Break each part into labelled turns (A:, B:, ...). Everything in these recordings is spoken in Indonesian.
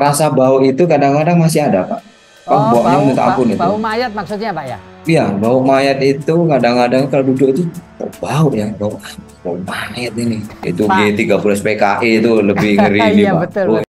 A: rasa bau itu kadang-kadang masih ada, Pak. Oh,
B: Oh,
A: baunya minta ampun itu.
B: bau mayat maksudnya Pak ya?
A: Iya, bau mayat itu kadang-kadang kalau duduk itu bau ya, bau mayat ini. Itu
B: Pak,
A: G30 PKI itu lebih ngeri ini,
B: iya
A: Pak.
B: betul,
A: Oh,
B: betul.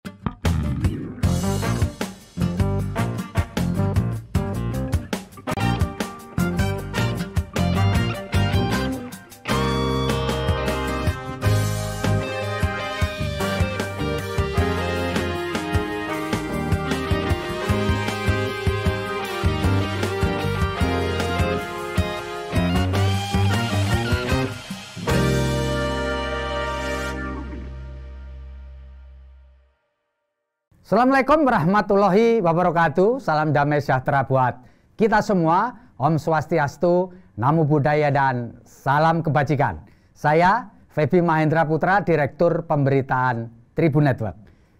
B: Assalamualaikum warahmatullahi wabarakatuh. Salam damai sejahtera buat kita semua. Om Swastiastu, Namo Buddhaya, dan salam kebajikan. Saya Feby Mahendra Putra, Direktur Pemberitaan Tribun Network.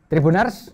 B: Tribuners,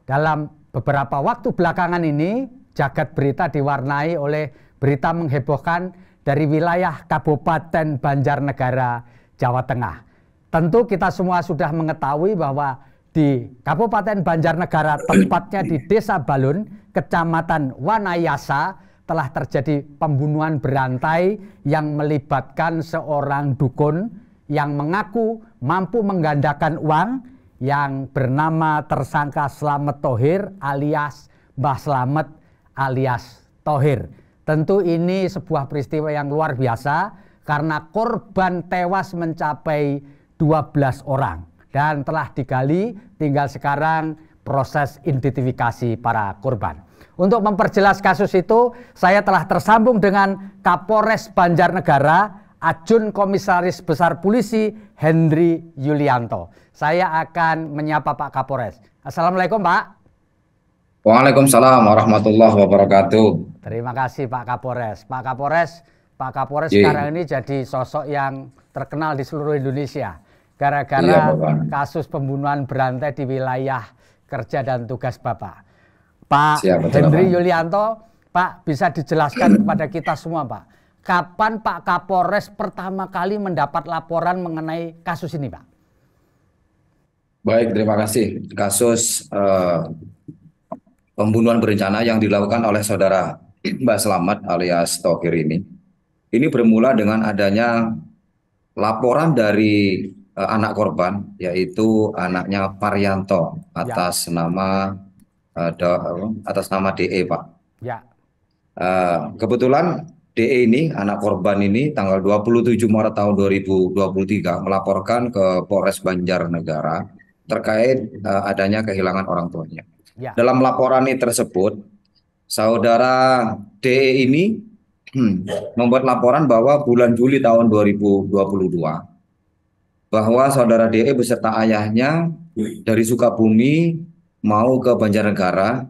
B: dalam beberapa waktu belakangan ini, jagat berita diwarnai oleh berita menghebohkan dari wilayah Kabupaten Banjarnegara, Jawa Tengah. Tentu kita semua sudah mengetahui bahwa di Kabupaten Banjarnegara, tepatnya di Desa Balun, Kecamatan Wanayasa, telah terjadi pembunuhan berantai yang melibatkan seorang dukun yang mengaku mampu menggandakan uang, yang bernama tersangka Slamet Thohir alias Mbah Slamet alias Thohir. Tentu ini sebuah peristiwa yang luar biasa karena korban tewas mencapai 12 orang. Dan telah digali, tinggal sekarang proses identifikasi para korban. Untuk memperjelas kasus itu, saya telah tersambung dengan Kapolres Banjarnegara, Ajun Komisaris Besar Polisi Hendri Yulianto. Saya akan menyapa Pak Kapolres. Assalamualaikum, Pak.
A: Waalaikumsalam warahmatullahi wabarakatuh.
B: Terima kasih Pak Kapolres. Pak Kapolres
A: Ye.
B: sekarang ini jadi sosok yang terkenal di seluruh Indonesia.
A: Iya,
B: Gara-gara
A: Bapak.
B: kasus pembunuhan berantai di wilayah kerja dan tugas Bapak. Pak
A: Siap, betul,
B: Hendri
A: Bapak.
B: Yulianto, Pak, bisa dijelaskan kepada kita semua, Pak, kapan Pak Kapolres pertama kali mendapat laporan mengenai kasus ini, Pak?
A: Baik, terima kasih. Kasus pembunuhan berencana yang dilakukan oleh saudara Mbak Slamet alias Thohir ini bermula dengan adanya laporan dari anak korban, yaitu anaknya Paryanto
B: Ya,
A: atas nama DE, Pak.
B: ya,
A: Kebetulan DE ini, anak korban ini, tanggal 27 Maret tahun 2023 melaporkan ke Polres Banjarnegara terkait adanya kehilangan orang tuanya.
B: ya,
A: Dalam laporan ini tersebut, saudara DE ini membuat laporan bahwa bulan Juli tahun 2022 bahwa saudara DE beserta ayahnya dari Sukabumi mau ke Banjarnegara,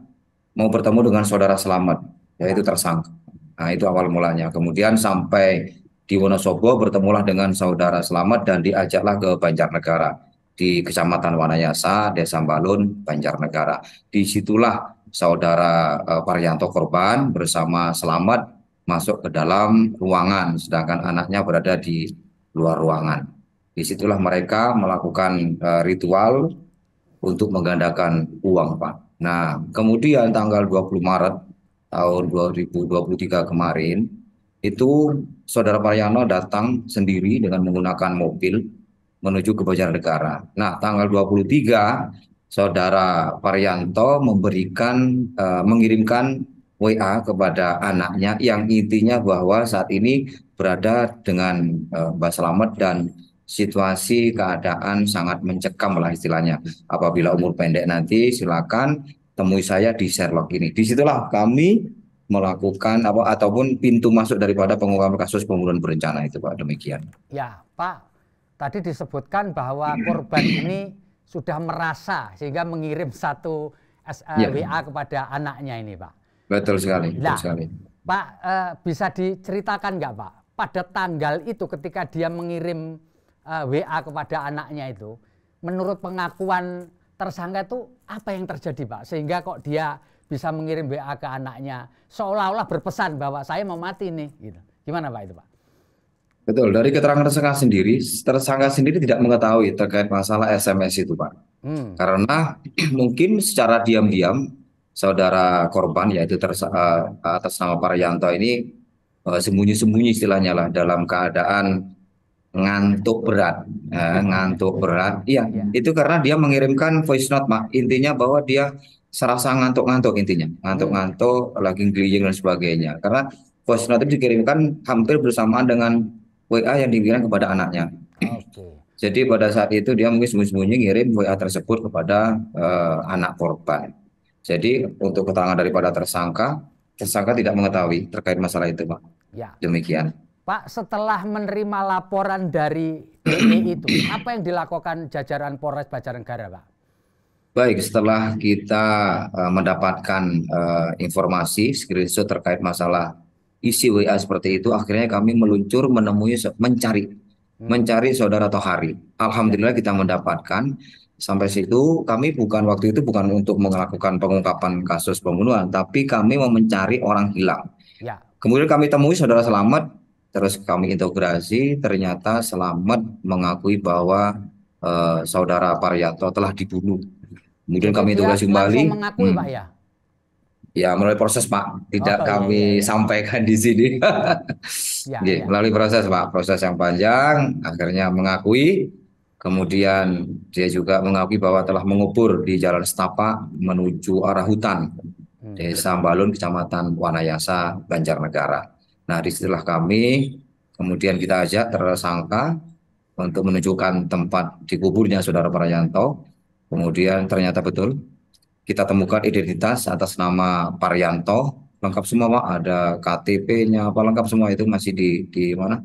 A: mau bertemu dengan saudara Slamet, yaitu
B: ya,
A: tersangka. Nah, itu awal mulanya. Kemudian sampai di Wonosobo bertemulah dengan saudara Slamet dan diajaklah ke Banjarnegara di Kecamatan Wanayasa, Desa Balun, Banjarnegara. Disitulah saudara Paryanto korban bersama Slamet masuk ke dalam ruangan, sedangkan anaknya berada di luar ruangan. Disitulah mereka melakukan ritual untuk menggandakan uang, Pak. Nah, kemudian tanggal 20 Maret tahun 2023 kemarin, itu saudara Paryanto datang sendiri dengan menggunakan mobil menuju ke Banjarnegara. Nah, tanggal 23 saudara Paryanto mengirimkan WA kepada anaknya yang intinya bahwa saat ini berada dengan Mbak Slamet dan situasi keadaan sangat mencekam lah istilahnya. Apabila umur pendek nanti silakan temui saya di Sherlock ini. Disitulah kami melakukan ataupun pintu masuk daripada pengungkapan kasus pembunuhan berencana itu, Pak. Demikian.
B: ya, Pak. Tadi disebutkan bahwa korban ini sudah merasa sehingga mengirim satu
A: Ya,
B: WA kepada anaknya ini, Pak.
A: betul sekali, betul
B: Nah,
A: sekali.
B: Pak, bisa diceritakan nggak, Pak, pada tanggal itu ketika dia mengirim WA kepada anaknya itu, menurut pengakuan tersangka itu apa yang terjadi, Pak? Sehingga kok dia bisa mengirim WA ke anaknya seolah-olah berpesan bahwa saya mau mati nih, gitu. Gimana, Pak, itu, Pak?
A: Betul, dari keterangan tersangka sendiri tidak mengetahui terkait masalah SMS itu, Pak.
B: Hmm,
A: Karena mungkin secara diam-diam saudara korban yaitu atas nama Paryanto ini sembunyi-sembunyi istilahnya lah dalam keadaan ngantuk berat. Ngantuk berat. Iya,
B: ya.
A: itu karena dia mengirimkan voice note, Mak. Intinya bahwa dia serasa ngantuk-ngantuk intinya.
B: Hmm,
A: Ngantuk-ngantuk, lagi gliying dan sebagainya. Karena voice note itu dikirimkan hampir bersamaan dengan WA yang dikirim kepada anaknya.
B: oke.
A: Jadi pada saat itu dia mungkin sembunyi-sembunyi ngirim WA tersebut kepada anak korban. Jadi untuk keterangan daripada tersangka tidak mengetahui terkait masalah itu, Pak.
B: Ya.
A: Demikian.
B: Pak, setelah menerima laporan dari DE itu, apa yang dilakukan jajaran Polres Banjarnegara, Pak?
A: Baik, setelah kita mendapatkan informasi screenshot terkait masalah isi WA seperti itu, akhirnya kami meluncur menemui
B: Hmm,
A: mencari saudara Tohari.
B: ya,
A: Alhamdulillah kita mendapatkan. Sampai situ kami waktu itu bukan untuk melakukan pengungkapan kasus pembunuhan, tapi kami mau mencari orang hilang.
B: ya.
A: Kemudian kami temui saudara Selamat, terus kami integrasi, ternyata Selamat mengakui bahwa saudara Paryanto telah dibunuh. Kemudian
B: Jadi
A: kami
B: dia
A: integrasi kembali.
B: langsung mengakui, Pak, ya?
A: Ya, melalui proses, Pak. Tidak
B: Oh, iya, iya,
A: kami
B: iya.
A: sampaikan di sini.
B: Ya,
A: Ya,
B: ya.
A: melalui proses, Pak. Proses yang panjang, akhirnya mengakui. Kemudian dia juga mengakui bahwa telah mengubur di Jalan Setapak menuju arah hutan.
B: Hmm,
A: Desa Balun, Kecamatan Wanayasa, Banjarnegara. Nah, disitulah kami, kemudian kita ajak tersangka untuk menunjukkan tempat dikuburnya saudara Paryanto. Kemudian ternyata betul kita temukan identitas atas nama Paryanto, lengkap semua, Pak. Ada KTP-nya, apa lengkap semua itu masih di mana?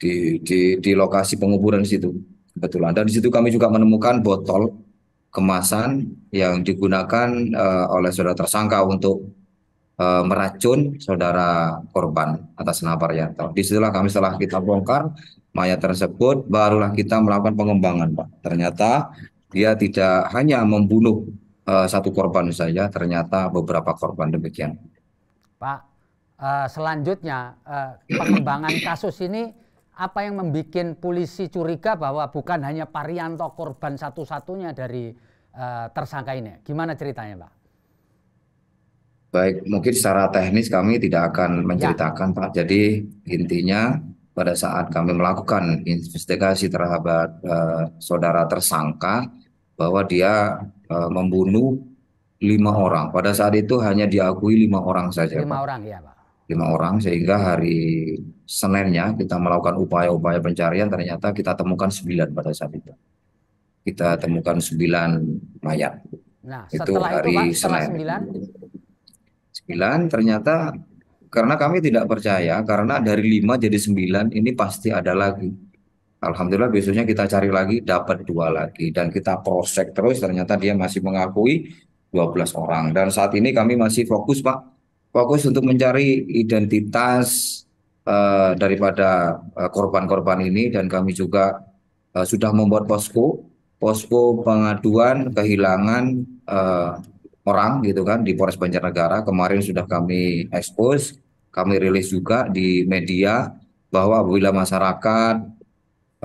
A: Di lokasi penguburan situ. Kebetulan. Dan di situ kami juga menemukan botol kemasan yang digunakan oleh saudara tersangka untuk meracun saudara korban atas nama Paryanto. Disitulah kami setelah kita bongkar mayat tersebut, barulah kita melakukan pengembangan, Pak. Ternyata dia tidak hanya membunuh satu korban saja, ternyata beberapa korban demikian.
B: Pak, selanjutnya pengembangan kasus ini apa yang membuat polisi curiga bahwa bukan hanya Paryanto korban satu-satunya dari tersangka ini? Gimana ceritanya, Pak?
A: Baik, mungkin secara teknis kami tidak akan
B: Ya,
A: menceritakan, Pak. Jadi intinya pada saat kami melakukan investigasi terhadap saudara tersangka bahwa dia membunuh 5 orang. Pada saat itu hanya diakui 5 orang saja,
B: 5 orang
A: Pak.
B: ya, Pak.
A: 5 orang sehingga hari Seninnya kita melakukan upaya-upaya pencarian, ternyata kita temukan 9 pada saat itu. Kita temukan 9 mayat.
B: Nah,
A: Itu
B: setelah itu, Pak,
A: hari
B: setelah
A: Senin.
B: 9,
A: 9 ternyata karena kami tidak percaya karena dari 5 jadi 9 ini pasti ada lagi. Alhamdulillah besoknya kita cari lagi dapat 2 lagi dan kita proses terus ternyata dia masih mengakui 12 orang dan saat ini kami masih fokus, Pak, fokus untuk mencari identitas daripada korban-korban ini dan kami juga sudah membuat posko pengaduan kehilangan eh, orang gitu kan di Polres Banjarnegara. Kemarin sudah kami expose, kami rilis juga di media bahwa apabila masyarakat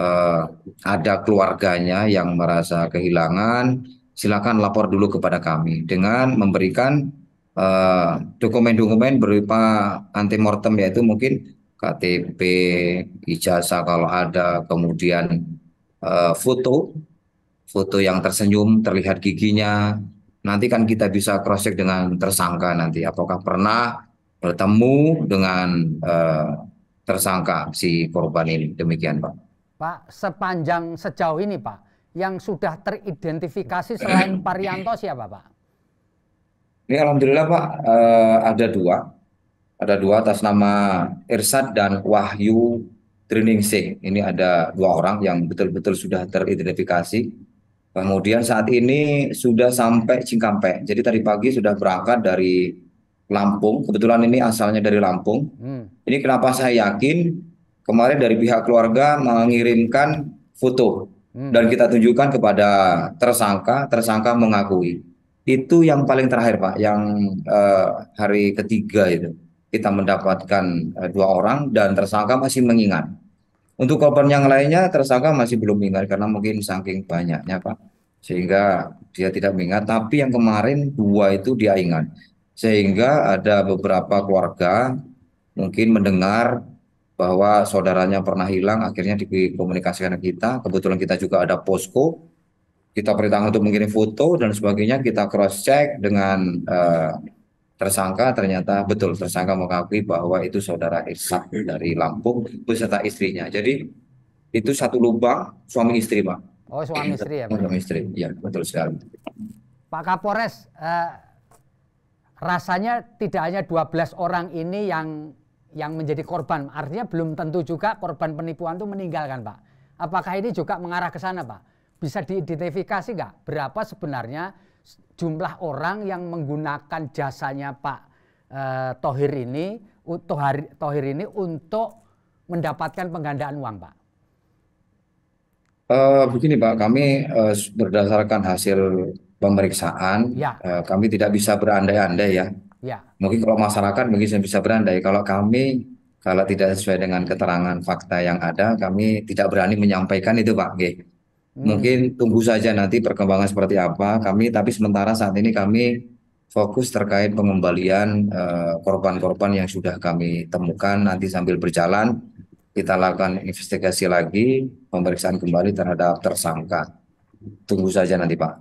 A: eh, ada keluarganya yang merasa kehilangan, silakan lapor dulu kepada kami dengan memberikan dokumen-dokumen berupa antemortem yaitu mungkin KTP, ijazah kalau ada, kemudian foto foto yang tersenyum, terlihat giginya. Nanti kan kita bisa cross check dengan tersangka nanti apakah pernah bertemu dengan tersangka si korban ini. Demikian, Pak.
B: Pak, sepanjang sejauh ini, Pak, yang sudah teridentifikasi selain Paryanto siapa, Pak?
A: Ini alhamdulillah, Pak, ada dua atas nama Irsad dan Wahyu Triningsih. Ini ada 2 orang yang betul-betul sudah teridentifikasi. Kemudian saat ini sudah sampai Cikampek. Jadi tadi pagi sudah berangkat dari Lampung. Kebetulan ini asalnya dari Lampung.
B: Hmm,
A: Ini kenapa saya yakin kemarin dari pihak keluarga mengirimkan foto
B: hmm.
A: dan kita tunjukkan kepada tersangka, tersangka mengakui. Itu yang paling terakhir, Pak, yang hari ketiga itu kita mendapatkan 2 orang dan tersangka masih mengingat. Untuk korban yang lainnya tersangka masih belum ingat karena mungkin saking banyaknya Pak, sehingga dia tidak mengingat. Tapi yang kemarin dua itu dia ingat, sehingga ada beberapa keluarga mungkin mendengar bahwa saudaranya pernah hilang, akhirnya dikomunikasikan ke kita. Kebetulan kita juga ada posko, kita perintahkan untuk mengirim foto dan sebagainya. Kita cross check dengan tersangka, ternyata betul tersangka mengakui bahwa itu saudara Irsak dari Lampung beserta istrinya. Jadi itu satu lubang suami istri Pak.
B: Oh, suami istri ya Pak ya.
A: Suami istri, ya betul sekali.
B: Pak Kapolres, rasanya tidak hanya 12 orang ini yang menjadi korban, artinya belum tentu juga korban penipuan itu meninggal kan Pak. Apakah ini juga mengarah ke sana Pak? Bisa diidentifikasi nggak berapa sebenarnya jumlah orang yang menggunakan jasanya Pak Thohir ini untuk mendapatkan penggandaan uang Pak?
A: Begini Pak, kami berdasarkan hasil pemeriksaan,
B: Ya,
A: kami tidak bisa berandai-andai ya.
B: ya.
A: Mungkin kalau masyarakat mungkin bisa berandai. Kalau kami, kalau tidak sesuai dengan keterangan fakta yang ada, kami tidak berani menyampaikan itu Pak. Nggih. Mungkin tunggu saja nanti perkembangan seperti apa. Kami, tapi sementara saat ini kami fokus terkait pengembalian korban-korban yang sudah kami temukan. Nanti sambil berjalan kita lakukan investigasi lagi, pemeriksaan kembali terhadap tersangka. Tunggu saja nanti Pak,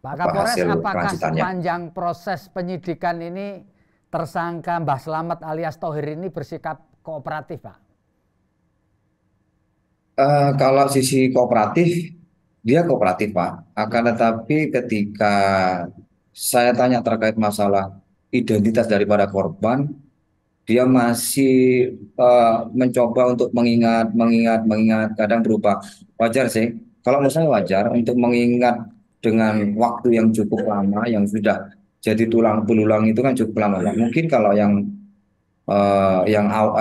B: Pak
A: apa
B: Kapolres,
A: hasil
B: apakah
A: kelanjutannya.
B: sepanjang proses penyidikan ini tersangka Mbah Slamet alias Thohir ini bersikap kooperatif Pak?
A: Kalau sisi kooperatif, dia kooperatif Pak. Akan tetapi ketika saya tanya terkait masalah identitas daripada korban, dia masih mencoba untuk mengingat, kadang berupa wajar sih. Kalau menurut saya wajar untuk mengingat dengan waktu yang cukup lama, yang sudah jadi tulang belulang itu kan cukup lama. Pak. Mungkin kalau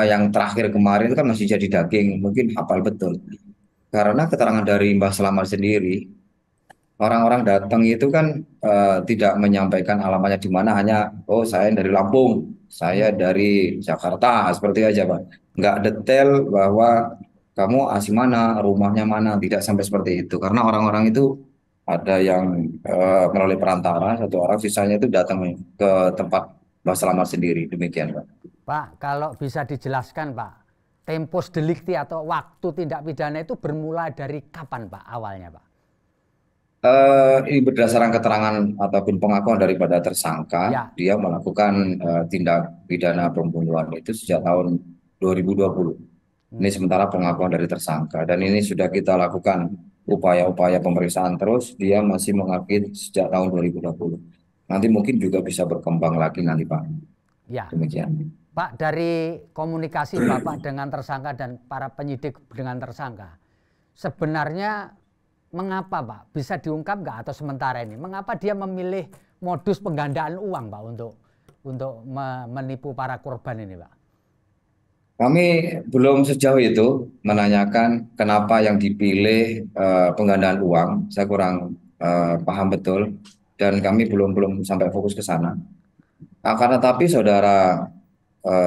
A: yang terakhir kemarin itu kan masih jadi daging, mungkin hafal betul. Karena keterangan dari Mbah Selamat sendiri, orang-orang datang itu kan tidak menyampaikan alamatnya di mana, hanya oh saya dari Lampung, saya dari Jakarta, seperti aja Pak. Nggak detail bahwa kamu asli mana, rumahnya mana, tidak sampai seperti itu. Karena orang-orang itu ada yang melalui perantara, satu orang, sisanya itu datang ke tempat Mbah Selamat sendiri, demikian Pak.
B: Pak, kalau bisa dijelaskan Pak, tempus delikti atau waktu tindak pidana itu bermula dari kapan Pak awalnya Pak?
A: Ini berdasarkan keterangan ataupun pengakuan daripada tersangka,
B: Ya,
A: dia melakukan tindak pidana pembunuhan itu sejak tahun 2020. Ini sementara pengakuan dari tersangka, dan ini sudah kita lakukan upaya-upaya pemeriksaan terus, dia masih mengakui sejak tahun 2020. Nanti mungkin juga bisa berkembang lagi nanti Pak.
B: ya.
A: Demikian.
B: Pak, dari komunikasi Bapak dengan tersangka dan para penyidik dengan tersangka, sebenarnya mengapa Pak, bisa diungkap nggak atau sementara ini, mengapa dia memilih modus penggandaan uang Pak untuk menipu para korban ini Pak?
A: Kami belum sejauh itu menanyakan kenapa yang dipilih penggandaan uang. Saya kurang paham betul, dan kami belum sampai fokus ke sana. Akan tetapi saudara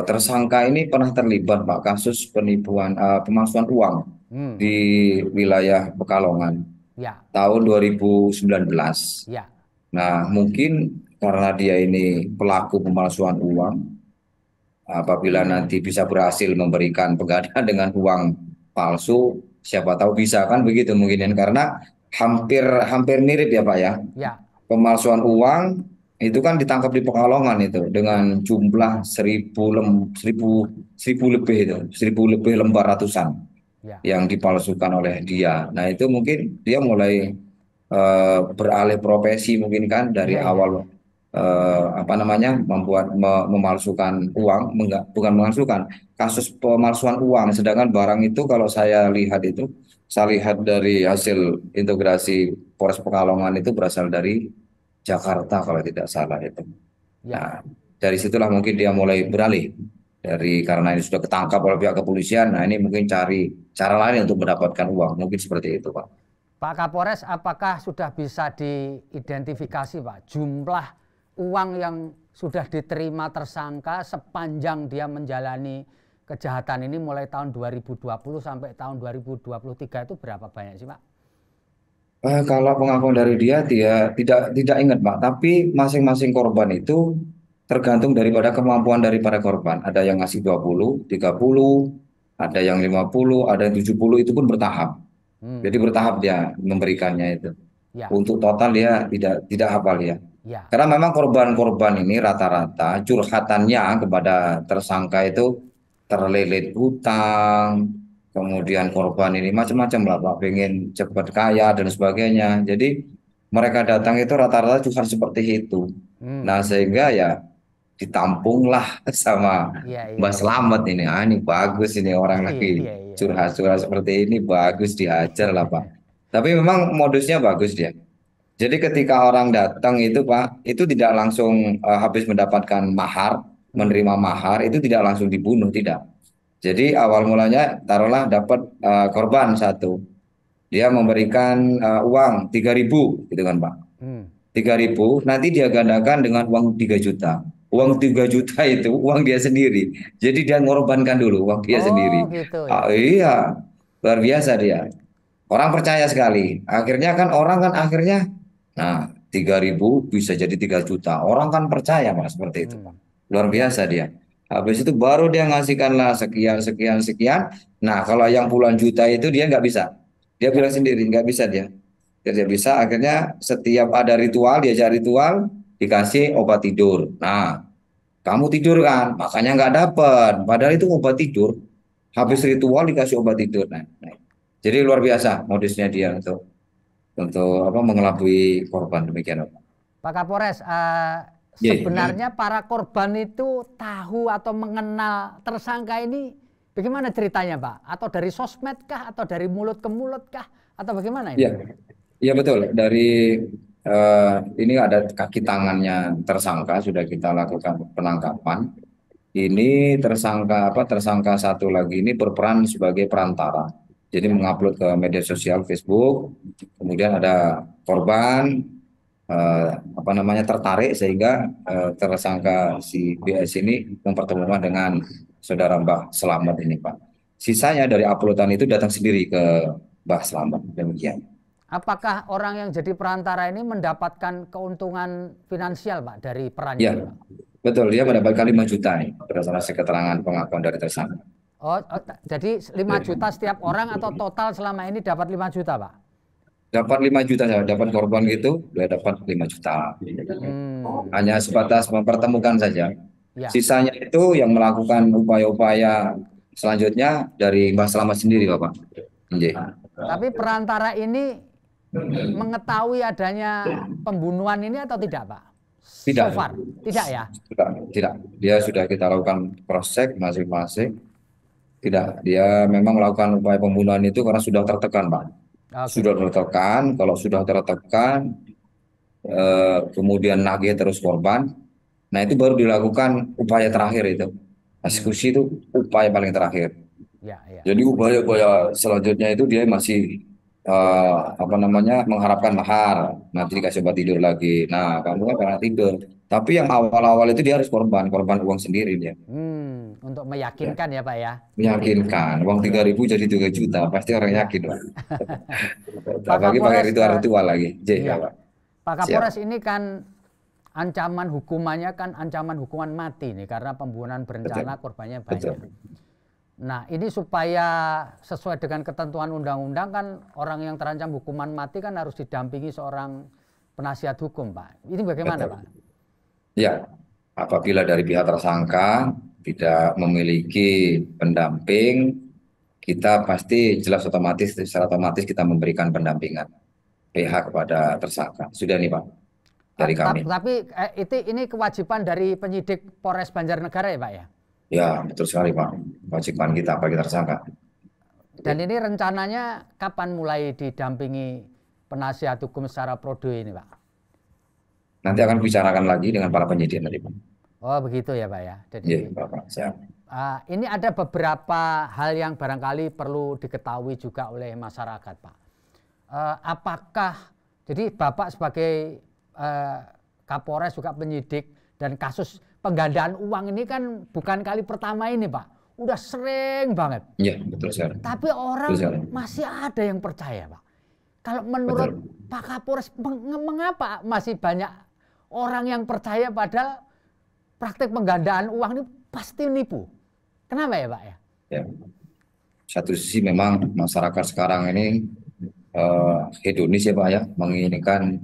A: tersangka ini pernah terlibat Pak kasus penipuan pemalsuan uang
B: Hmm,
A: di wilayah Pekalongan
B: ya,
A: tahun 2019.
B: ya,
A: Nah, mungkin karena dia ini pelaku pemalsuan uang, apabila nanti bisa berhasil memberikan penggandaan dengan uang palsu, siapa tahu bisa kan begitu mungkin, karena hampir hampir mirip ya Pak ya.
B: ya,
A: Pemalsuan uang itu kan ditangkap di Pekalongan itu dengan jumlah 1000 lebih, itu 1000 lebih lembar ratusan
B: ya,
A: yang dipalsukan oleh dia. Nah itu mungkin dia mulai beralih profesi mungkin kan dari
B: iya, iya,
A: awal
B: iya,
A: apa namanya memalsukan uang, bukan memalsukan, kasus pemalsuan uang. Sedangkan barang itu kalau saya lihat dari hasil integrasi Polres Pekalongan itu berasal dari Jakarta kalau tidak salah itu.
B: ya.
A: Nah, dari situlah mungkin dia mulai beralih dari, karena ini sudah ketangkap oleh pihak kepolisian. Nah, ini mungkin cari cara lain untuk mendapatkan uang. Mungkin seperti itu, Pak.
B: Pak Kapolres, apakah sudah bisa diidentifikasi Pak jumlah uang yang sudah diterima tersangka sepanjang dia menjalani kejahatan ini mulai tahun 2020 sampai tahun 2023 itu berapa banyak sih Pak?
A: Kalau pengakuan dari dia tidak ingat Pak, tapi masing-masing korban itu tergantung daripada kemampuan daripada korban. Ada yang ngasih 20, 30, ada yang 50, ada yang 70, itu pun bertahap. Jadi bertahap dia memberikannya itu.
B: Ya,
A: Untuk total dia tidak hafal ya.
B: ya.
A: Karena memang korban-korban ini rata-rata curhatannya kepada tersangka itu terlilit hutang, kemudian korban ini macam-macam lah Pak, pengen cepat kaya dan sebagainya. Jadi mereka datang itu rata-rata curhat seperti itu. Nah sehingga ya ditampunglah sama
B: Iya, iya,
A: Mbak
B: iya.
A: Slamet ini. Ah, ini bagus ini orang
B: Iya,
A: lagi
B: iya, iya.
A: curhat-curhat seperti ini bagus diajar lah Pak. Tapi memang modusnya bagus dia. Jadi ketika orang datang itu Pak, itu tidak langsung habis mendapatkan mahar, menerima mahar, itu tidak langsung dibunuh, tidak. Jadi awal mulanya taruhlah dapat korban satu, dia memberikan uang 3.000, gitu kan Pak.
B: Hmm.
A: 3.000, nanti dia gandakan dengan uang 3 juta. Uang 3 juta itu uang dia sendiri. Jadi dia mengorbankan dulu uang dia
B: Oh
A: sendiri.
B: gitu ya.
A: Ah, iya, luar biasa dia. Orang percaya sekali. Akhirnya kan orang kan akhirnya, nah 3.000 bisa jadi 3 juta. Orang kan percaya Pak seperti itu Pak.
B: Hmm.
A: Luar
B: Ya,
A: biasa dia. Habis itu baru dia ngasihkanlah sekian, sekian, sekian. Nah kalau yang puluhan juta itu dia nggak bisa. Dia
B: ya.
A: bilang sendiri nggak bisa dia. Dia bisa akhirnya setiap ada ritual, diajak ritual, dikasih obat tidur. Nah kamu tidur kan, makanya nggak dapat. Padahal itu obat tidur. Habis
B: Ya.
A: ritual dikasih obat tidur. Nah, jadi luar biasa modusnya dia untuk apa mengelabui korban demikian.
B: Pak Kapolres,
A: Ye.
B: sebenarnya para korban itu tahu atau mengenal tersangka ini bagaimana ceritanya Pak? Atau dari sosmed kah? Atau dari mulut ke mulut kah? Atau bagaimana ini?
A: Iya, iya betul. Dari ini ada kaki tangannya tersangka sudah kita lakukan penangkapan. Ini tersangka apa? Tersangka satu lagi ini berperan sebagai perantara. Jadi
B: Ya.
A: mengupload ke media sosial Facebook. Kemudian ada korban apa namanya tertarik sehingga tersangka si BS ini mempertemukan dengan saudara Mbah Selamat ini Pak. Sisanya dari uploadan itu datang sendiri ke Mbah Selamat demikian.
B: Apakah orang yang jadi perantara ini mendapatkan keuntungan finansial Pak dari perannya
A: Ya,
B: ini Pak?
A: betul. Dia mendapatkan 5 juta nih berdasarkan hasil keterangan pengakuan dari tersangka.
B: Jadi 5 juta setiap orang atau total selama ini dapat 5 juta Pak?
A: Dapat 5 juta, saya dapat korban gitu, dia dapat 5 juta. Hanya sebatas mempertemukan saja.
B: Ya.
A: Sisanya itu yang melakukan upaya-upaya selanjutnya dari Mbah Selamat sendiri, Bapak. Nggih.
B: Tapi perantara ini mengetahui adanya pembunuhan ini atau tidak, Pak?
A: Tidak.
B: So far, tidak ya?
A: Tidak, tidak. Dia sudah kita lakukan cross check masing-masing. Tidak, dia memang melakukan upaya pembunuhan itu karena sudah tertekan, Pak.
B: Oke.
A: Sudah tertekan, kalau sudah tertekan, kemudian nagih terus korban, nah itu baru dilakukan upaya terakhir itu. Eksekusi itu upaya paling terakhir.
B: Ya, ya.
A: Jadi upaya-upaya selanjutnya itu dia masih apa namanya mengharapkan mahar, nanti dikasih obat tidur lagi. Nah, kamu kan pernah tidur. Tapi yang awal-awal itu dia harus korban uang sendiri dia.
B: Untuk
A: Ya,
B: meyakinkan ya, Pak ya.
A: meyakinkan. Uang 3.000 jadi 3 juta, pasti orang
B: Ya.
A: yakin, Pak.
B: Pak
A: Apalagi pakai
B: Kapolres,
A: ritual-ritual lagi.
B: iya.
A: Pak.
B: Pak
A: Siap.
B: Kapolres ini kan ancaman hukumannya kan ancaman hukuman mati nih karena pembunuhan berencana,
A: Betul.
B: korbannya banyak.
A: Betul.
B: Nah, ini supaya sesuai dengan ketentuan undang-undang kan orang yang terancam hukuman mati kan harus didampingi seorang penasihat hukum, Pak. Ini bagaimana,
A: Betul.
B: Pak?
A: Ya, apabila dari pihak tersangka tidak memiliki pendamping, kita pasti jelas otomatis, secara otomatis kita memberikan pendampingan pihak kepada tersangka. Sudah nih Pak, dari kami.
B: Tapi ini kewajiban dari penyidik Polres Banjarnegara ya, Pak ya?
A: Ya, betul sekali Pak. Kewajiban kita bagi tersangka.
B: Dan ini rencananya kapan mulai didampingi penasihat hukum secara prodo ini, Pak?
A: Nanti akan bicarakan lagi dengan para penyidik nanti Pak.
B: Oh begitu ya Pak ya. Jadi
A: Ya, Bapak. Siap.
B: ini ada beberapa hal yang barangkali perlu diketahui juga oleh masyarakat, Pak. Apakah jadi Bapak sebagai Kapolres juga penyidik dan kasus penggandaan uang ini kan bukan kali pertama ini, Pak. udah sering banget.
A: Iya, betul sekali.
B: Tapi
A: Betul sekali.
B: orang masih ada yang percaya, Pak. Kalau menurut
A: Betul.
B: Pak Kapolres, mengapa masih banyak orang yang percaya padahal praktek penggandaan uang ini pasti nipu? Kenapa ya, Pak ya?
A: Ya. Satu sisi memang masyarakat sekarang ini hedonis ya Pak ya, menginginkan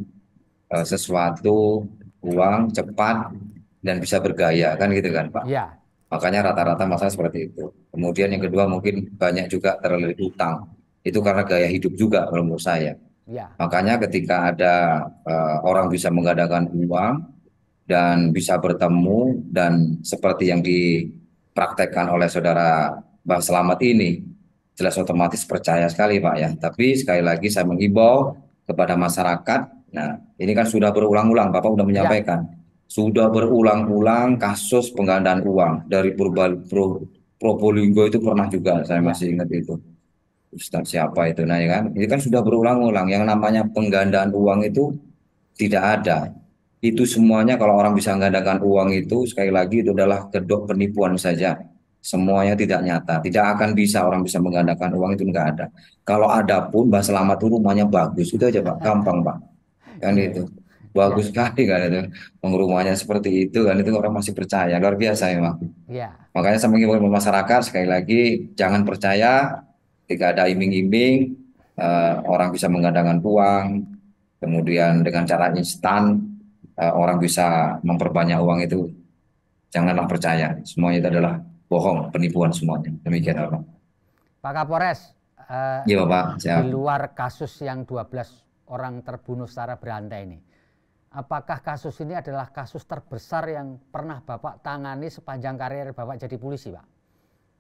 A: sesuatu uang cepat dan bisa bergaya kan gitu kan Pak.
B: Ya,
A: Makanya rata-rata masalah seperti itu. Kemudian yang kedua mungkin banyak juga terlilit utang. Itu karena gaya hidup juga kalau menurut saya.
B: ya,
A: Makanya ketika ada orang bisa mengadakan uang dan bisa bertemu dan seperti yang dipraktekkan oleh saudara Bang Selamat ini, jelas otomatis percaya sekali Pak ya. Tapi sekali lagi saya mengimbau kepada masyarakat. Nah, ini kan sudah berulang-ulang, Bapak sudah
B: ya,
A: menyampaikan, sudah berulang-ulang kasus penggandaan uang dari Probolinggo itu pernah juga, saya
B: ya,
A: masih ingat itu. Ustadz siapa itu, nah ya kan, ini kan sudah berulang-ulang. Yang namanya penggandaan uang itu tidak ada. Itu semuanya kalau orang bisa menggandakan uang itu sekali lagi itu adalah kedok penipuan saja. Semuanya tidak nyata. Tidak akan bisa orang bisa menggandakan uang itu enggak ada. Kalau ada pun Mbak Selamat itu rumahnya bagus. Itu aja Pak, gampang Pak. Kan
B: iya,
A: itu.
B: iya,
A: Bagus sekali kan itu. Rumahnya seperti itu kan itu orang masih percaya. Luar biasa memang.
B: iya,
A: Makanya saya mengimbau masyarakat sekali lagi jangan percaya jika ada iming-iming orang bisa menggandakan uang, kemudian dengan cara instan orang bisa memperbanyak uang itu, janganlah percaya. Semuanya itu adalah bohong, penipuan semuanya. Demikian
B: iya.
A: Pak.
B: Pak Kapolres, eh,
A: Iya Pak,
B: di
A: siap.
B: luar kasus yang 12 orang terbunuh secara berantai ini, apakah kasus ini adalah kasus terbesar yang pernah Bapak tangani sepanjang karir Bapak jadi polisi, Pak?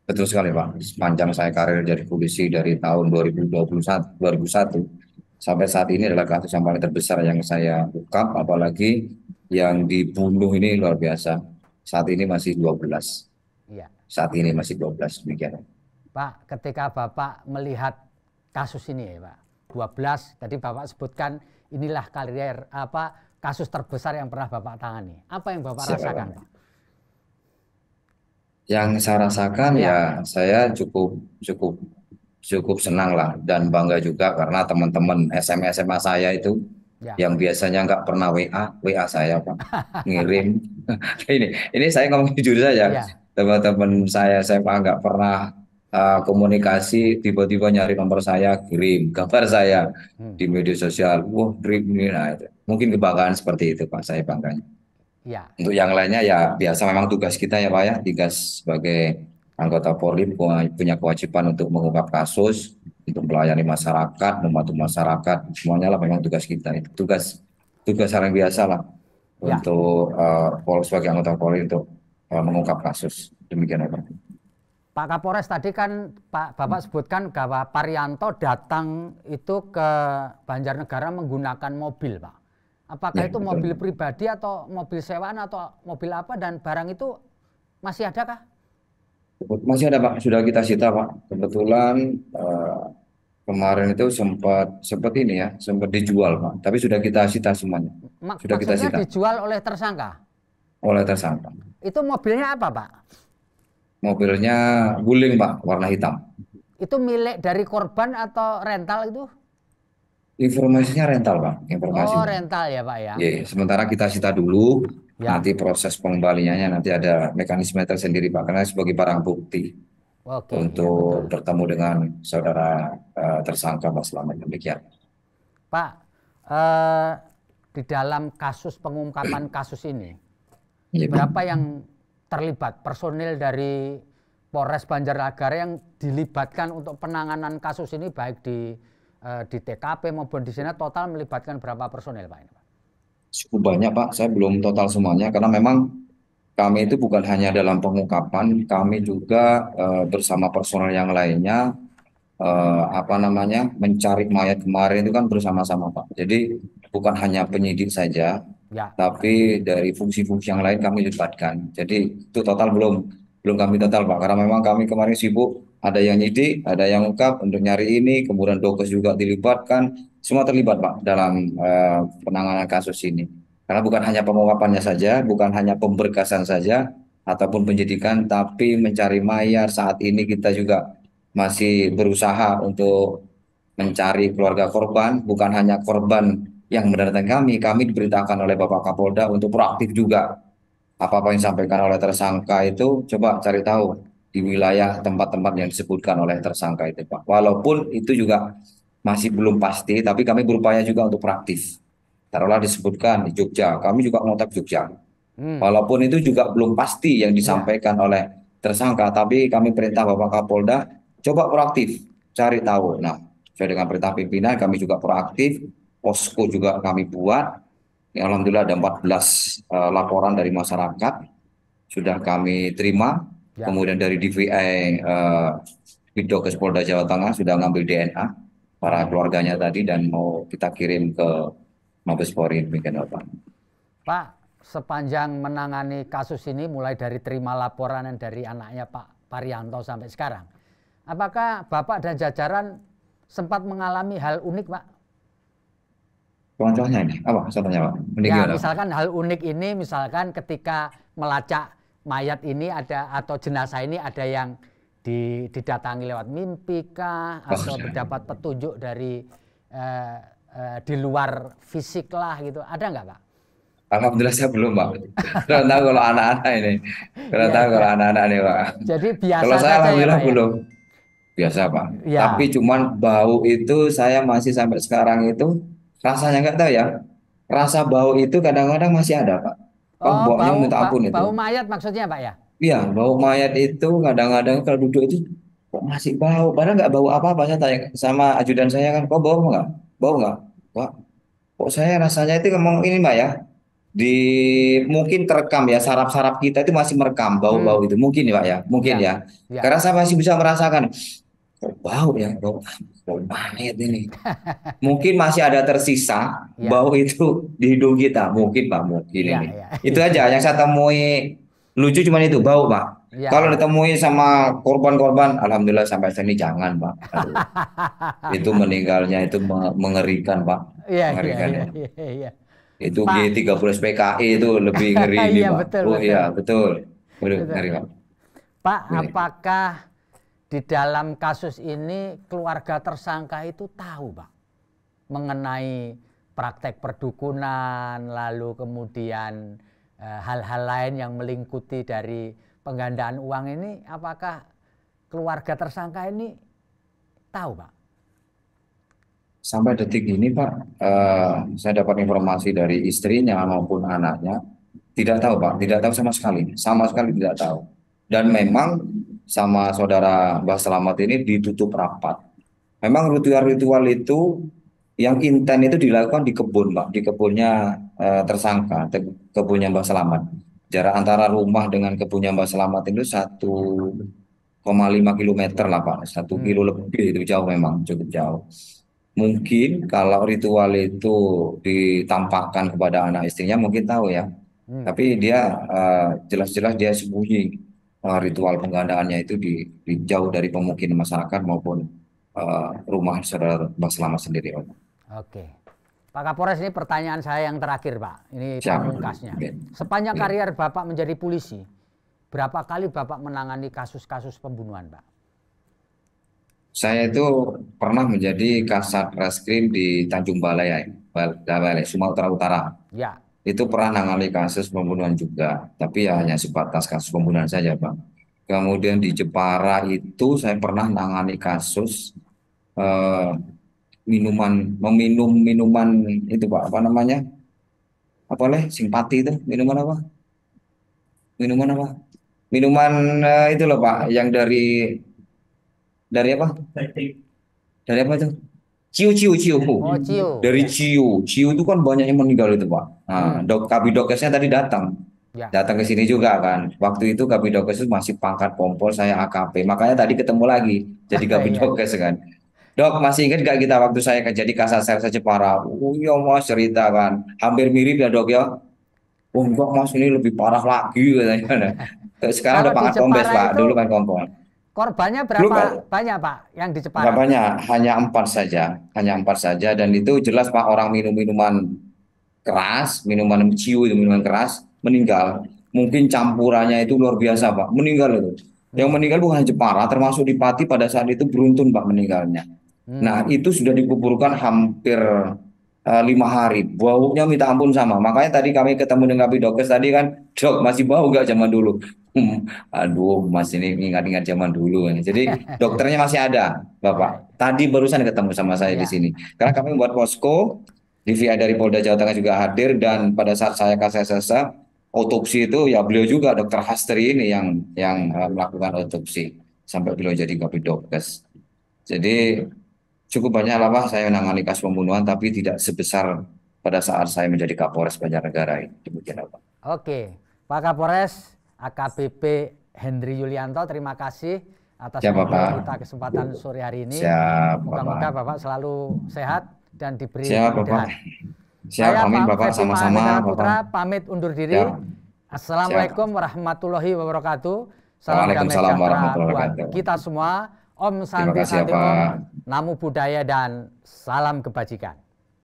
A: Betul sekali Pak. Sepanjang saya karir jadi polisi dari tahun 2021 sampai saat ini adalah kasus yang paling terbesar yang saya ungkap, apalagi yang dibunuh ini luar biasa. Saat ini masih 12.
B: Iya.
A: Saat ini masih 12 demikian.
B: Pak, ketika Bapak melihat kasus ini ya Pak, 12, tadi Bapak sebutkan inilah karir kasus terbesar yang pernah Bapak tangani. Apa yang Bapak
A: Siap,
B: rasakan,
A: Pak.
B: Pak?
A: Yang saya rasakan ya
B: Ya,
A: saya cukup cukup cukup senang lah dan bangga juga karena teman-teman SMA saya itu
B: ya,
A: yang biasanya nggak pernah WA saya Pak ngirim ini saya ngomong jujur saja,
B: ya,
A: teman-teman saya SMA nggak pernah komunikasi tiba-tiba nyari nomor saya kirim gambar saya
B: hmm,
A: di media sosial, wah kirim ini, nah itu mungkin kebanggaan seperti itu Pak, saya bangganya.
B: ya,
A: Untuk yang lainnya ya biasa memang tugas kita ya Pak ya, tugas sebagai anggota Polri punya kewajiban untuk mengungkap kasus, untuk melayani masyarakat, membantu masyarakat, semuanya lah memang tugas kita. Itu tugas tugas hal yang biasa lah
B: ya.
A: untuk sebagai anggota Polri untuk mengungkap kasus. Demikian ya Pak.
B: Pak Kapolres tadi kan Bapak sebutkan bahwa Parianto datang itu ke Banjarnegara menggunakan mobil, Pak. Apakah
A: Ya,
B: itu
A: betul.
B: mobil pribadi atau mobil sewaan atau mobil apa dan barang itu masih adakah?
A: Masih ada Pak, sudah kita sita Pak. Kebetulan kemarin itu sempat sempat ini ya, sempat dijual Pak. Tapi sudah kita sita semuanya. Sudah kita
B: Maksudnya
A: sita
B: dijual oleh tersangka.
A: oleh tersangka.
B: Itu mobilnya apa, Pak?
A: Mobilnya guling Pak, warna hitam.
B: Itu milik dari korban atau rental itu?
A: Informasinya rental Pak,
B: Oh,
A: informasinya.
B: rental ya, Pak ya.
A: Ya, sementara kita sita dulu,
B: Ya.
A: nanti proses pengembaliannya nanti ada mekanisme tersendiri Pak, karena sebagai barang bukti
B: Oke, ya betul.
A: untuk bertemu dengan saudara tersangka Pak Selamat. Demikian.
B: Pak, di dalam kasus pengungkapan kasus ini,
A: Iya, Pak.
B: berapa yang terlibat personil dari Polres Banjarnegara yang dilibatkan untuk penanganan kasus ini baik di TKP maupun di sini total melibatkan berapa personil Pak ini Pak?
A: Cukup banyak Pak, saya belum total semuanya karena memang kami itu bukan hanya dalam pengungkapan, kami juga bersama personel yang lainnya apa namanya mencari mayat kemarin itu kan bersama-sama Pak. Jadi bukan hanya penyidik saja,
B: Ya,
A: tapi dari fungsi-fungsi yang lain kami libatkan. Jadi itu total belum belum kami total Pak, karena memang kami kemarin sibuk, ada yang nyidik, ada yang ungkap untuk nyari ini, kemudian Dokes juga dilibatkan, semua terlibat Pak dalam penanganan kasus ini. Karena bukan hanya pengungkapannya saja, bukan hanya pemberkasan saja, ataupun penyidikan, tapi mencari mayat saat ini kita juga masih berusaha untuk mencari keluarga korban, bukan hanya korban yang mendatangi kami diberitakan oleh Bapak Kapolda untuk proaktif juga. Apa-apa yang disampaikan oleh tersangka itu coba cari tahu di wilayah tempat-tempat yang disebutkan oleh tersangka itu, Pak. Walaupun itu juga masih belum pasti, tapi kami berupaya juga untuk proaktif. Taruhlah disebutkan di Jogja, kami juga mengontak Jogja.
B: Hmm.
A: Walaupun itu juga belum pasti yang
B: Ya.
A: disampaikan oleh tersangka, tapi kami perintah Bapak Kapolda coba proaktif cari tahu. Nah, sesuai dengan perintah pimpinan kami juga proaktif, posko juga kami buat. Ya, alhamdulillah ada 14 laporan dari masyarakat sudah kami terima.
B: Ya.
A: Kemudian dari DVI Bidokes Polda Jawa Tengah sudah ngambil DNA para keluarganya tadi dan mau kita kirim ke Mabes Polri demikian Bapak.
B: Pak, sepanjang menangani kasus ini mulai dari terima laporan dari anaknya Pak Parianto sampai sekarang, apakah Bapak dan jajaran sempat mengalami hal unik, Pak?
A: Contohnya ini apa? Contohnya Pak? Ini
B: Ya,
A: gimana Pak?
B: misalkan hal unik ini, misalkan ketika melacak mayat ini ada atau jenazah ini ada yang didatangi lewat mimpi kah,
A: Oh,
B: atau
A: ya.
B: berdapat petunjuk dari di luar fisik lah gitu, ada nggak, Pak?
A: Alhamdulillah saya belum Pak. Kurang tahu kalau anak-anak ini. Kurang
B: Iya,
A: tahu
B: iya.
A: kalau anak-anak ini Pak.
B: Jadi
A: Kalau
B: biasa
A: saya
B: saja ya,
A: alhamdulillah
B: Pak ya?
A: belum. Biasa Pak. Tapi
B: Ya.
A: cuman bau itu saya masih sampai sekarang itu rasanya nggak tahu ya. Rasa bau itu kadang-kadang masih ada Pak. Oh,
B: Oh,
A: baunya minta ampun itu.
B: bau mayat maksudnya, Pak ya?
A: Iya, bau mayat itu kadang-kadang kalau duduk itu kok masih bau. Padahal nggak bau apa-apa. Saya tanya sama ajudan saya kan, kok bau nggak? Bau nggak? Pak, kok saya rasanya itu ngomong ini Mbak ya. Di mungkin terekam ya saraf-saraf kita itu masih merekam bau-bau
B: Hmm.
A: itu mungkin ya Pak ya. Mungkin
B: Ya.
A: ya.
B: Ya.
A: Karena saya masih bisa merasakan kok bau ya, bau mayat ini. Mungkin masih ada tersisa
B: Ya.
A: bau itu di hidung kita. Mungkin Pak, mungkin
B: Ya,
A: ini.
B: ya.
A: Itu aja yang saya temui lucu cuman itu bau Pak.
B: Ya,
A: Kalau
B: ya.
A: ditemui sama korban-korban, alhamdulillah sampai sini jangan Pak. Aduh, itu meninggalnya itu mengerikan Pak,
B: Iya, iya,
A: mengerikan
B: iya,
A: ya.
B: iya, iya.
A: Itu
B: Pak.
A: G30 PKI itu lebih ngeri ini
B: Iya,
A: Pak.
B: betul,
A: Oh
B: betul.
A: iya betul, waduh
B: Betul.
A: ngeri Pak.
B: Pak,
A: Ini.
B: apakah di dalam kasus ini keluarga tersangka itu tahu, Pak, mengenai praktek perdukunan, lalu kemudian hal-hal lain yang melingkuti dari penggandaan uang ini, apakah keluarga tersangka ini tahu, Pak?
A: Sampai detik ini Pak, saya dapat informasi dari istrinya maupun anaknya, tidak tahu Pak, tidak tahu sama sekali tidak tahu. Dan memang sama saudara Mbah Selamat ini ditutup rapat. Memang ritual-ritual itu yang intent itu dilakukan di kebun Pak, di kebunnya tersangka, kebunnya Mbah Selamat. Jarak antara rumah dengan kebunnya Mbah Selamat itu 1,5 kilometer lah Pak, 1 kilo
B: Hmm.
A: lebih itu jauh memang cukup jauh. Mungkin kalau ritual itu ditampakkan kepada anak istrinya mungkin tahu ya.
B: Hmm.
A: Tapi dia jelas-jelas dia sembunyi ritual penggandaannya itu di jauh dari pemukiman masyarakat maupun rumah saudara Bang Selamat sendiri. Om.
B: Oke. Pak Kapolres, ini pertanyaan saya yang terakhir, Pak. Ini
A: Siap.
B: pamungkasnya.
A: Oke.
B: Sepanjang
A: Oke.
B: karier Bapak menjadi polisi, berapa kali Bapak menangani kasus-kasus pembunuhan, Pak?
A: Saya itu pernah menjadi Kasat Reskrim di Tanjung Balai, Balai, Sumatera Utara.
B: Ya.
A: Itu pernah nangani kasus pembunuhan juga, tapi ya hanya sebatas kasus pembunuhan saja, Bang. Kemudian di Jepara itu saya pernah nangani kasus eh, meminum minuman itu Pak, apa namanya? Apa leh? Simpati itu minuman apa? Minuman apa? Minuman itu loh Pak, yang dari apa? Dari apa itu? Ciu, ciu, ciu.
B: Oh, Cio.
A: Dari
B: Ya.
A: ciu. Ciu itu kan banyak yang meninggal itu Pak. Nah,
B: Hmm.
A: Kabidokesnya tadi datang.
B: Ya.
A: Datang ke sini juga kan. Waktu itu Kabidokes itu masih pangkat kompol, saya AKP. Makanya tadi ketemu lagi jadi
B: Iya.
A: Kabidokes kan. Dok, masih ingat gak kita waktu saya jadi Kasat Serse Jepara? Oh iya mas cerita kan. Hampir mirip ya dok ya. Oh enggak mas ini lebih parah lagi katanya. Sekarang
B: Kalau
A: udah
B: di
A: pangkat kombes
B: Jepara
A: Pak.
B: itu
A: Dulu kan kompol.
B: korbannya
A: Dulu
B: berapa
A: Pak,
B: banyak, Pak, yang di
A: nggak
B: Jepara, Pak?
A: banyak, hanya 4 saja. Hanya 4 saja. Dan itu jelas Pak orang minum minuman keras, minuman ciu itu minuman keras, meninggal. mungkin campurannya itu luar biasa Pak. Meninggal itu. Yang meninggal bukan hanya Jepara, termasuk di Pati pada saat itu beruntun Pak meninggalnya. Nah, itu sudah dikuburkan hampir 5 hari. Baunya minta ampun sama. Makanya tadi kami ketemu dengan Kapidokes tadi kan, dok masih bau nggak zaman dulu? Aduh, Mas ini ingat-ingat zaman dulu ini. Jadi dokternya masih ada, Bapak. Tadi barusan ketemu sama saya di
B: Ya.
A: sini. Karena kami membuat posko, DVI dari Polda Jawa Tengah juga hadir dan pada saat saya KSSA otopsi itu ya beliau juga Dokter Hastri ini yang melakukan otopsi sampai beliau jadi Kapidokes. Jadi cukup banyak lah Pak saya menangani kasus pembunuhan tapi tidak sebesar pada saat saya menjadi Kapolres Banjarnegara ini. Demikian Pak.
B: Oke, Pak Kapolres AKBP Hendri Yulianto, terima kasih atas
A: Siap
B: ngobrol
A: Bapak.
B: kita kesempatan sore hari ini.
A: Siap
B: Moga-moga
A: Bapak.
B: Bapak selalu sehat dan diberi
A: Siap Bapak.
B: kemudahan.
A: Siap,
B: Saya
A: amin
B: Pak
A: Bapak,
B: Ferdi
A: sama-sama
B: Mahendra
A: Bapak.
B: Putra pamit undur diri.
A: Siap.
B: Assalamualaikum
A: Siap.
B: warahmatullahi wabarakatuh. Salam damai
A: Waalaikumsalam
B: sejahtera
A: warahmatullahi
B: buat
A: wabarakatuh.
B: kita semua. Om
A: Terima
B: Santi
A: kasih ya
B: Santi Om,
A: Pak.
B: Namo Buddhaya dan salam kebajikan.